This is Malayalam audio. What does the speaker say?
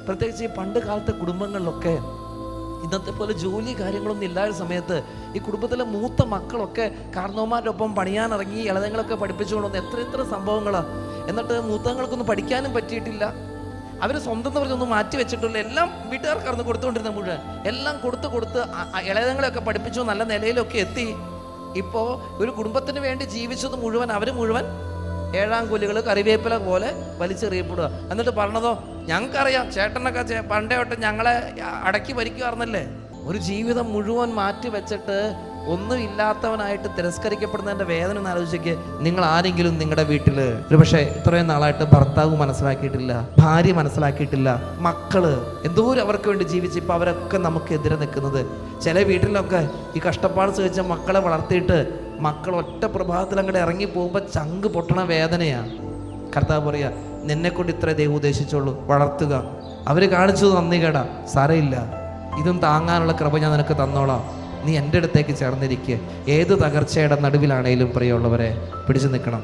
പ്രത്യേകിച്ച് ഈ പണ്ട് കാലത്തെ കുടുംബങ്ങളിലൊക്കെ ഇന്നത്തെ പോലെ ജോലി കാര്യങ്ങളൊന്നും ഇല്ലാത്ത സമയത്ത് ഈ കുടുംബത്തിലെ മൂത്ത മക്കളൊക്കെ കാരണവന്മാരുടെ ഒപ്പം പണിയാനിറങ്ങി ഇളതങ്ങളൊക്കെ പഠിപ്പിച്ചുകൊണ്ടുവന്ന് എത്ര സംഭവങ്ങളാണ്. എന്നിട്ട് മൂത്തങ്ങൾക്കൊന്നും പഠിക്കാനും പറ്റിയിട്ടില്ല. അവർ സ്വന്തം എന്ന് പറഞ്ഞൊന്നും മാറ്റി വെച്ചിട്ടില്ല. എല്ലാം വീട്ടുകാർക്കാർന്ന് കൊടുത്തുകൊണ്ടിരുന്ന മുഴുവൻ എല്ലാം കൊടുത്ത് ഇളയതങ്ങളെയൊക്കെ പഠിപ്പിച്ചു, നല്ല നിലയിലൊക്കെ എത്തി. ഇപ്പോൾ ഒരു കുടുംബത്തിന് വേണ്ടി ജീവിച്ചത് മുഴുവൻ അവർ മുഴുവൻ ഏഴാം കൂലികൾ കറിവേപ്പില പോലെ വലിച്ചെറിയപ്പെടുക. എന്നിട്ട് പറഞ്ഞതോ, ഞങ്ങൾക്കറിയാം ചേട്ടനൊക്കെ പണ്ടേ തൊട്ട് ഞങ്ങളെ അടക്കി ഭരിക്കുമായിരുന്നല്ലേ. ഒരു ജീവിതം മുഴുവൻ മാറ്റി വെച്ചിട്ട് ഒന്നും ഇല്ലാത്തവനായിട്ട് തിരസ്കരിക്കപ്പെടുന്നതിൻ്റെ വേദന ഒന്ന് ആലോചിക്ക്. നിങ്ങൾ ആരെങ്കിലും നിങ്ങളുടെ വീട്ടിൽ ഒരുപക്ഷെ ഇത്രയും നാളായിട്ട് ഭർത്താവ് മനസ്സിലാക്കിയിട്ടില്ല, ഭാര്യ മനസ്സിലാക്കിയിട്ടില്ല, മക്കള് എന്തോരം അവർക്ക് വേണ്ടി ജീവിച്ച് ഇപ്പം അവരൊക്കെ നമുക്കെതിരെ നിൽക്കുന്നത്. ചില വീട്ടിലൊക്കെ ഈ കഷ്ടപ്പാട് സഹിച്ച മക്കളെ വളർത്തിയിട്ട് മക്കൾ ഒറ്റ പ്രഭാതത്തിൽ അങ്ങോട്ട് ഇറങ്ങി പോകുമ്പോൾ ചങ്ക് പൊട്ടണ വേദനയാണ്. കർത്താവ് പറയുക, നിന്നെക്കൊണ്ട് ഇത്ര ദൈവം ഉദ്ദേശിച്ചോളൂ, വളർത്തുക. അവർ കാണിച്ചത് നന്ദി കേടാ, സാരമില്ല, ഇതും താങ്ങാനുള്ള കൃപ ഞാൻ നിനക്ക് തന്നോളാം, നീ എൻ്റെ അടുത്തേക്ക് ചേർന്നിരിക്കുക. ഏത് തകർച്ചയുടെ നടുവിലാണേലും പ്രിയമുള്ളവരെ പിടിച്ചു നിൽക്കണം.